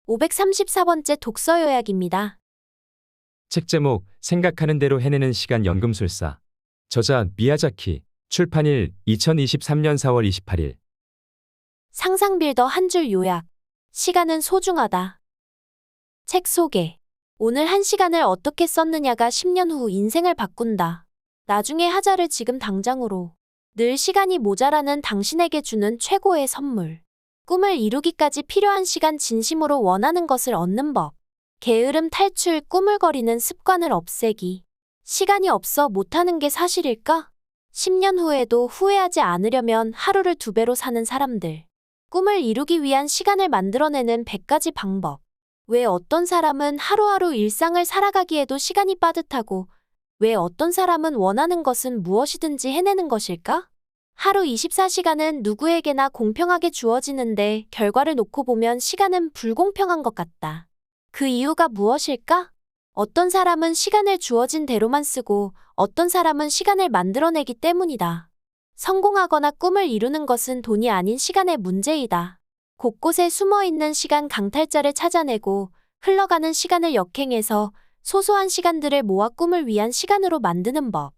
534번째 독서 요약입니다. 책 제목 생각하는 대로 해내는 시간 연금술사. 저자 미야자키. 출판일 2023년 4월 28일. 상상 빌더 한 줄 요약. 시간은 소중하다. 책 소개. 오늘 한 시간을 어떻게 썼느냐가 10년 후 인생을 바꾼다. 나중에 하자를 지금 당장으로. 늘 시간이 모자라는 당신에게 주는 최고의 선물. 꿈을 이루기까지 필요한 시간, 진심으로 원하는 것을 얻는 법. 게으름 탈출, 꾸물거리는 습관을 없애기. 시간이 없어 못하는 게 사실일까? 10년 후에도 후회하지 않으려면 하루를 2배로 사는 사람들. 꿈을 이루기 위한 시간을 만들어내는 100가지 방법. 왜 어떤 사람은 하루하루 일상을 살아가기에도 시간이 빠듯하고, 왜 어떤 사람은 원하는 것은 무엇이든지 해내는 것일까? 하루 24시간은 누구에게나 공평하게 주어지는데 결과를 놓고 보면 시간은 불공평한 것 같다. 그 이유가 무엇일까? 어떤 사람은 시간을 주어진 대로만 쓰고 어떤 사람은 시간을 만들어내기 때문이다. 성공하거나 꿈을 이루는 것은 돈이 아닌 시간의 문제이다. 곳곳에 숨어있는 시간 강탈자를 찾아내고 흘러가는 시간을 역행해서 소소한 시간들을 모아 꿈을 위한 시간으로 만드는 법.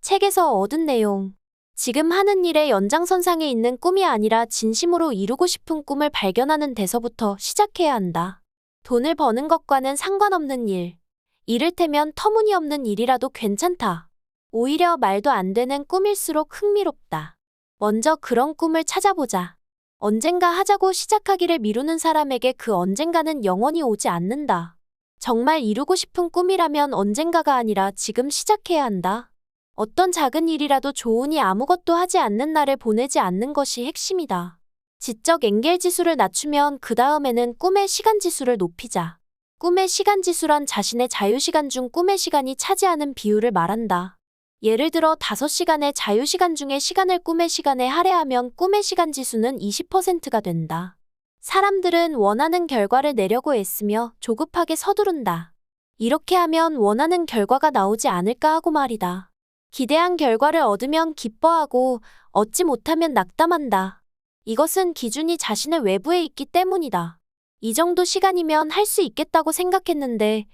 책에서 얻은 내용. 지금 하는 일의 연장선상에 있는 꿈이 아니라 진심으로 이루고 싶은 꿈을 발견하는 데서부터 시작해야 한다. 돈을 버는 것과는 상관없는 일. 이를테면 터무니없는 일이라도 괜찮다. 오히려 말도 안 되는 꿈일수록 흥미롭다. 먼저 그런 꿈을 찾아보자. 언젠가 하자고 시작하기를 미루는 사람에게 그 언젠가는 영원히 오지 않는다. 정말 이루고 싶은 꿈이라면 언젠가가 아니라 지금 시작해야 한다. 어떤 작은 일이라도 좋으니 아무것도 하지 않는 날을 보내지 않는 것이 핵심이다. 지적 엔겔 지수를 낮추면 그 다음에는 꿈의 시간 지수를 높이자. 꿈의 시간 지수란 자신의 자유시간 중 꿈의 시간이 차지하는 비율을 말한다. 예를 들어 5시간의 자유시간 중에 시간을 꿈의 시간에 할애하면 꿈의 시간 지수는 20%가 된다. 사람들은 원하는 결과를 내려고 애쓰며 조급하게 서두른다. 이렇게 하면 원하는 결과가 나오지 않을까 하고 말이다. 기대한 결과를 얻으면 기뻐하고 얻지 못하면 낙담한다. 이것은 기준이 자신의 외부에 있기 때문이다. 이 정도 시간이면 할 수 있겠다고 생각했는데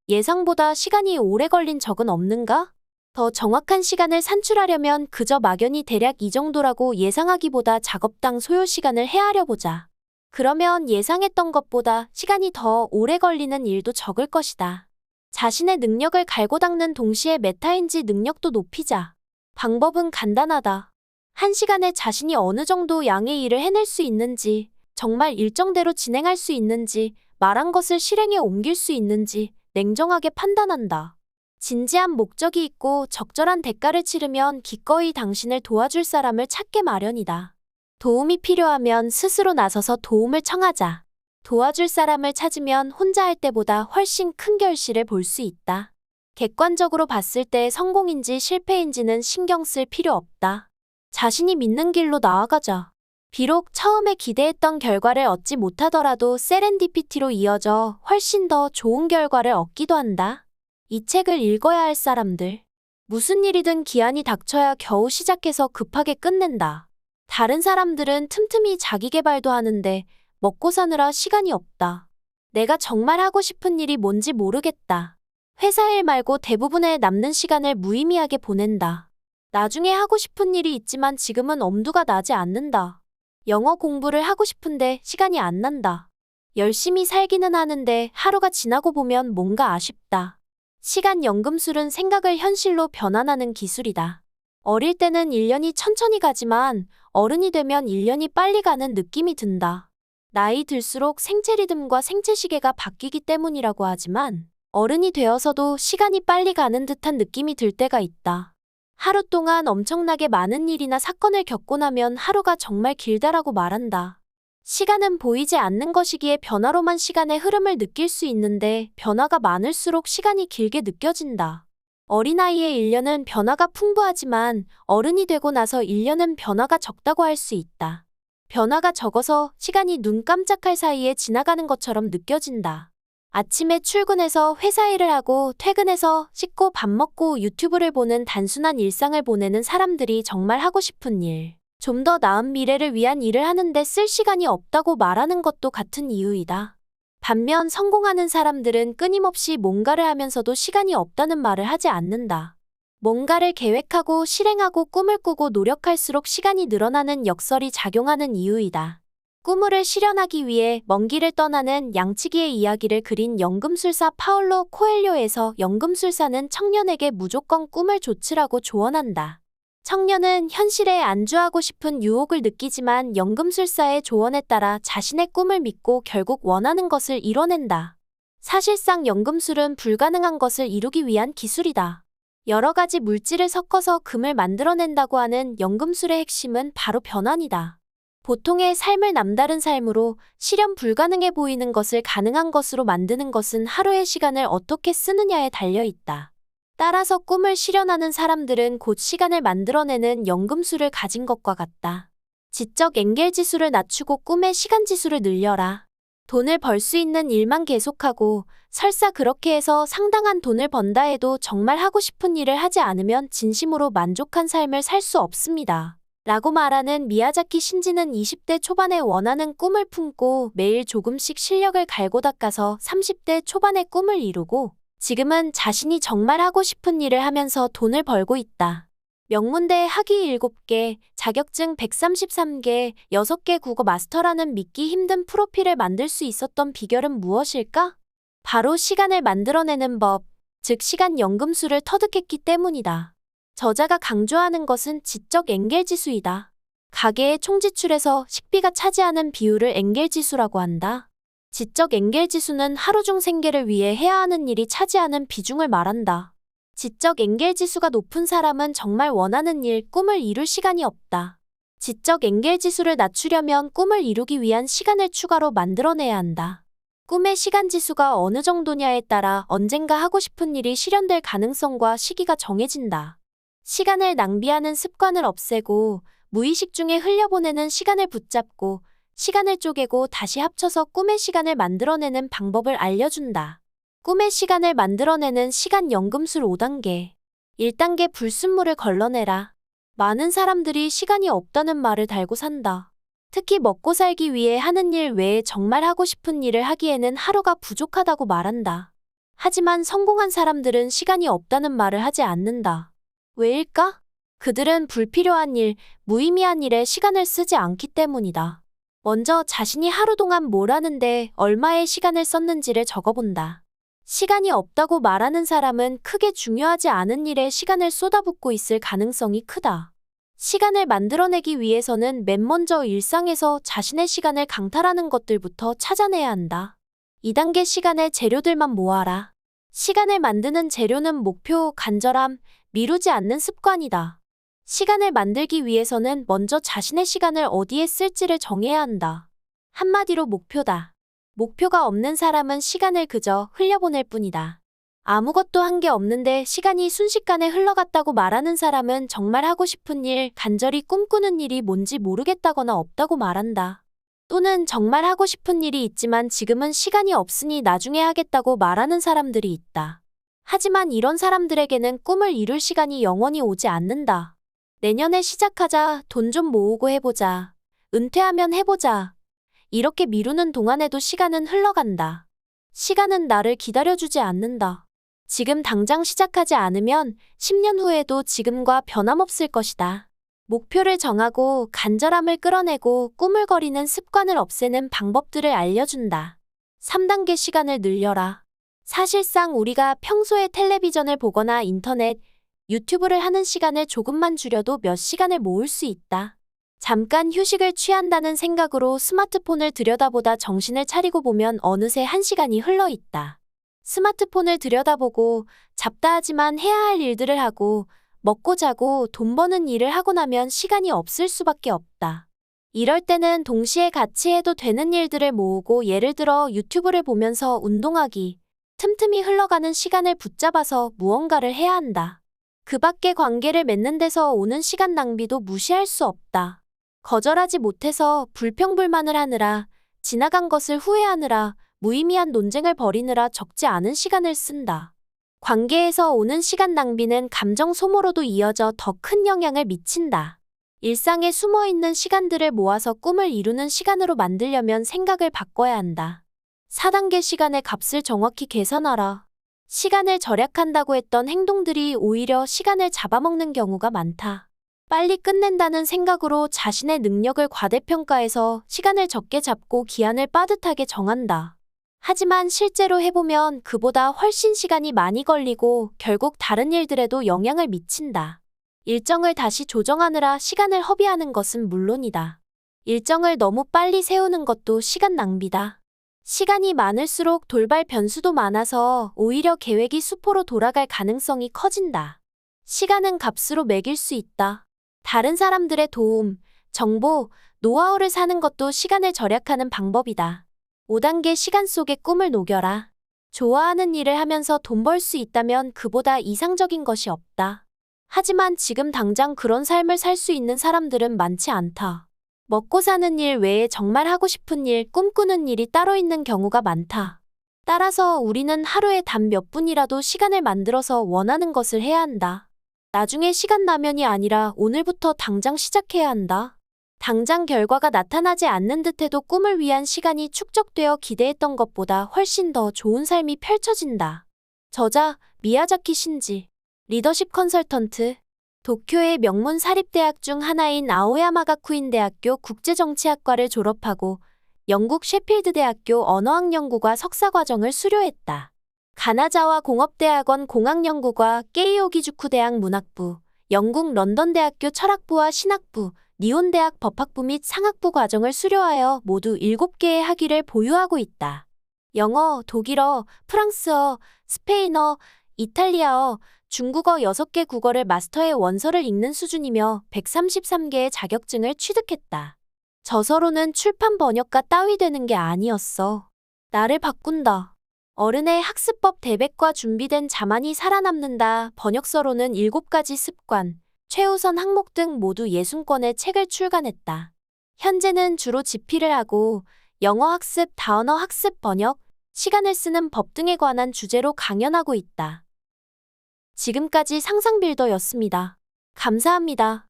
예상보다 시간이 오래 걸린 적은 없는가? 더 정확한 시간을 산출하려면 그저 막연히 대략 이 정도라고 예상하기보다 작업당 소요 시간을 헤아려 보자. 그러면 예상했던 것보다 시간이 더 오래 걸리는 일도 적을 것이다. 자신의 능력을 갈고 닦는 동시에 메타인지 능력도 높이자. 방법은 간단하다. 한 시간에 자신이 어느 정도 양의 일을 해낼 수 있는지, 정말 일정대로 진행할 수 있는지, 말한 것을 실행에 옮길 수 있는지 냉정하게 판단한다. 진지한 목적이 있고 적절한 대가를 치르면 기꺼이 당신을 도와줄 사람을 찾게 마련이다. 도움이 필요하면 스스로 나서서 도움을 청하자. 도와줄 사람을 찾으면 혼자 할 때보다 훨씬 큰 결실을 볼 수 있다. 객관적으로 봤을 때 성공인지 실패인지는 신경 쓸 필요 없다. 자신이 믿는 길로 나아가자. 비록 처음에 기대했던 결과를 얻지 못하더라도 세렌디피티로 이어져 훨씬 더 좋은 결과를 얻기도 한다. 이 책을 읽어야 할 사람들. 무슨 일이든 기한이 닥쳐야 겨우 시작해서 급하게 끝낸다. 다른 사람들은 틈틈이 자기 개발도 하는데 먹고 사느라 시간이 없다. 내가 정말 하고 싶은 일이 뭔지 모르겠다. 회사 일 말고 대부분의 남는 시간을 무의미하게 보낸다. 나중에 하고 싶은 일이 있지만 지금은 엄두가 나지 않는다. 영어 공부를 하고 싶은데 시간이 안 난다. 열심히 살기는 하는데 하루가 지나고 보면 뭔가 아쉽다. 시간 연금술은 생각을 현실로 변환하는 기술이다. 어릴 때는 1년이 천천히 가지만 어른이 되면 1년이 빨리 가는 느낌이 든다. 나이 들수록 생체 리듬과 생체 시계가 바뀌기 때문이라고 하지만 어른이 되어서도 시간이 빨리 가는 듯한 느낌이 들 때가 있다. 하루 동안 엄청나게 많은 일이나 사건을 겪고 나면 하루가 정말 길다라고 말한다. 시간은 보이지 않는 것이기에 변화로만 시간의 흐름을 느낄 수 있는데 변화가 많을수록 시간이 길게 느껴진다. 어린아이의 1년은 변화가 풍부하지만 어른이 되고 나서 1년은 변화가 적다고 할 수 있다. 변화가 적어서 시간이 눈 깜짝할 사이에 지나가는 것처럼 느껴진다. 아침에 출근해서 회사 일을 하고 퇴근해서 씻고 밥 먹고 유튜브를 보는 단순한 일상을 보내는 사람들이 정말 하고 싶은 일, 좀 더 나은 미래를 위한 일을 하는데 쓸 시간이 없다고 말하는 것도 같은 이유이다. 반면 성공하는 사람들은 끊임없이 뭔가를 하면서도 시간이 없다는 말을 하지 않는다. 뭔가를 계획하고 실행하고 꿈을 꾸고 노력할수록 시간이 늘어나는 역설이 작용하는 이유이다. 꿈을 실현하기 위해 먼 길을 떠나는 양치기의 이야기를 그린 연금술사 파울로 코엘료에서 연금술사는 청년에게 무조건 꿈을 좇으라고 조언한다. 청년은 현실에 안주하고 싶은 유혹을 느끼지만 연금술사의 조언에 따라 자신의 꿈을 믿고 결국 원하는 것을 이뤄낸다. 사실상 연금술은 불가능한 것을 이루기 위한 기술이다. 여러 가지 물질을 섞어서 금을 만들어낸다고 하는 연금술의 핵심은 바로 변환이다. 보통의 삶을 남다른 삶으로 실현 불가능해 보이는 것을 가능한 것으로 만드는 것은 하루의 시간을 어떻게 쓰느냐에 달려 있다. 따라서 꿈을 실현하는 사람들은 곧 시간을 만들어내는 연금술을 가진 것과 같다. 지적 엔겔 지수를 낮추고 꿈의 시간 지수를 늘려라. 돈을 벌 수 있는 일만 계속하고 설사 그렇게 해서 상당한 돈을 번다 해도 정말 하고 싶은 일을 하지 않으면 진심으로 만족한 삶을 살 수 없습니다. 라고 말하는 미야자키 신지는 20대 초반에 원하는 꿈을 품고 매일 조금씩 실력을 갈고 닦아서 30대 초반에 꿈을 이루고 지금은 자신이 정말 하고 싶은 일을 하면서 돈을 벌고 있다. 명문대 학위 7개, 자격증 133개, 6개 국어 마스터라는 믿기 힘든 프로필을 만들 수 있었던 비결은 무엇일까? 바로 시간을 만들어내는 법, 즉 시간 연금술을 터득했기 때문이다. 저자가 강조하는 것은 지적 엔겔 지수이다. 가계의 총지출에서 식비가 차지하는 비율을 엔겔 지수라고 한다. 지적 엔겔 지수는 하루 중 생계를 위해 해야 하는 일이 차지하는 비중을 말한다. 지적 엔겔 지수가 높은 사람은 정말 원하는 일, 꿈을 이룰 시간이 없다. 지적 엔겔 지수를 낮추려면 꿈을 이루기 위한 시간을 추가로 만들어내야 한다. 꿈의 시간 지수가 어느 정도냐에 따라 언젠가 하고 싶은 일이 실현될 가능성과 시기가 정해진다. 시간을 낭비하는 습관을 없애고 무의식 중에 흘려보내는 시간을 붙잡고 시간을 쪼개고 다시 합쳐서 꿈의 시간을 만들어내는 방법을 알려준다. 꿈의 시간을 만들어내는 시간 연금술 5단계. 1단계 불순물을 걸러내라. 많은 사람들이 시간이 없다는 말을 달고 산다. 특히 먹고 살기 위해 하는 일 외에 정말 하고 싶은 일을 하기에는 하루가 부족하다고 말한다. 하지만 성공한 사람들은 시간이 없다는 말을 하지 않는다. 왜일까? 그들은 불필요한 일, 무의미한 일에 시간을 쓰지 않기 때문이다. 먼저 자신이 하루 동안 뭘 하는데 얼마의 시간을 썼는지를 적어본다. 시간이 없다고 말하는 사람은 크게 중요하지 않은 일에 시간을 쏟아붓고 있을 가능성이 크다. 시간을 만들어내기 위해서는 맨 먼저 일상에서 자신의 시간을 강탈하는 것들부터 찾아내야 한다. 2단계 시간의 재료들만 모아라. 시간을 만드는 재료는 목표, 간절함, 미루지 않는 습관이다. 시간을 만들기 위해서는 먼저 자신의 시간을 어디에 쓸지를 정해야 한다. 한마디로 목표다. 목표가 없는 사람은 시간을 그저 흘려보낼 뿐이다. 아무것도 한 게 없는데 시간이 순식간에 흘러갔다고 말하는 사람은 정말 하고 싶은 일, 간절히 꿈꾸는 일이 뭔지 모르겠다거나 없다고 말한다. 또는 정말 하고 싶은 일이 있지만 지금은 시간이 없으니 나중에 하겠다고 말하는 사람들이 있다. 하지만 이런 사람들에게는 꿈을 이룰 시간이 영원히 오지 않는다. 내년에 시작하자, 돈 좀 모으고 해보자, 은퇴하면 해보자. 이렇게 미루는 동안에도 시간은 흘러간다. 시간은 나를 기다려주지 않는다. 지금 당장 시작하지 않으면 10년 후에도 지금과 변함없을 것이다. 목표를 정하고 간절함을 끌어내고 꾸물거리는 습관을 없애는 방법들을 알려준다. 3단계 시간을 늘려라. 사실상 우리가 평소에 텔레비전을 보거나 인터넷, 유튜브를 하는 시간을 조금만 줄여도 몇 시간을 모을 수 있다. 잠깐 휴식을 취한다는 생각으로 스마트폰을 들여다보다 정신을 차리고 보면 어느새 1시간이 흘러 있다. 스마트폰을 들여다보고 잡다 하지만 해야 할 일들을 하고 먹고 자고 돈 버는 일을 하고 나면 시간이 없을 수밖에 없다. 이럴 때는 동시에 같이 해도 되는 일들을 모으고 예를 들어 유튜브를 보면서 운동하기, 틈틈이 흘러가는 시간을 붙잡아서 무언가를 해야 한다. 그 밖의 관계를 맺는 데서 오는 시간 낭비도 무시할 수 없다. 거절하지 못해서 불평불만을 하느라, 지나간 것을 후회하느라, 무의미한 논쟁을 벌이느라 적지 않은 시간을 쓴다. 관계에서 오는 시간 낭비는 감정 소모로도 이어져 더 큰 영향을 미친다. 일상에 숨어있는 시간들을 모아서 꿈을 이루는 시간으로 만들려면 생각을 바꿔야 한다. 4단계 시간의 값을 정확히 계산하라. 시간을 절약한다고 했던 행동들이 오히려 시간을 잡아먹는 경우가 많다. 빨리 끝낸다는 생각으로 자신의 능력을 과대평가해서 시간을 적게 잡고 기한을 빠듯하게 정한다. 하지만 실제로 해보면 그보다 훨씬 시간이 많이 걸리고 결국 다른 일들에도 영향을 미친다. 일정을 다시 조정하느라 시간을 허비하는 것은 물론이다. 일정을 너무 빨리 세우는 것도 시간 낭비다. 시간이 많을수록 돌발 변수도 많아서 오히려 계획이 수포로 돌아갈 가능성이 커진다. 시간은 값으로 매길 수 있다. 다른 사람들의 도움, 정보, 노하우를 사는 것도 시간을 절약하는 방법이다. 5단계 시간 속에 꿈을 녹여라. 좋아하는 일을 하면서 돈 벌 수 있다면 그보다 이상적인 것이 없다. 하지만 지금 당장 그런 삶을 살 수 있는 사람들은 많지 않다. 먹고 사는 일 외에 정말 하고 싶은 일, 꿈꾸는 일이 따로 있는 경우가 많다. 따라서 우리는 하루에 단 몇 분이라도 시간을 만들어서 원하는 것을 해야 한다. 나중에 시간 나면이 아니라 오늘부터 당장 시작해야 한다. 당장 결과가 나타나지 않는 듯해도 꿈을 위한 시간이 축적되어 기대했던 것보다 훨씬 더 좋은 삶이 펼쳐진다. 저자 미야자키 신지, 리더십 컨설턴트. 도쿄의 명문 사립대학 중 하나인 아오야마 가쿠인 대학교 국제정치학과를 졸업하고 영국 셰필드 대학교 언어학연구과 석사과정을 수료했다. 가나자와 공업대학원 공학연구과 게이오기주쿠 대학 문학부, 영국 런던대학교 철학부와 신학부, 니온대학 법학부 및 상학부 과정을 수료하여 모두 7개의 학위를 보유하고 있다. 영어, 독일어, 프랑스어, 스페인어, 이탈리아어, 중국어 6개 국어를 마스터해 원서를 읽는 수준이며 133개의 자격증을 취득했다. 저서로는 출판 번역가 따위 되는 게 아니었어. 나를 바꾼다. 어른의 학습법 대백과 준비된 자만이 살아남는다. 번역서로는 7가지 습관, 최우선 항목 등 모두 60권의 책을 출간했다. 현재는 주로 집필을 하고 영어 학습, 다언어 학습, 번역, 시간을 쓰는 법 등에 관한 주제로 강연하고 있다. 지금까지 상상빌더였습니다. 감사합니다.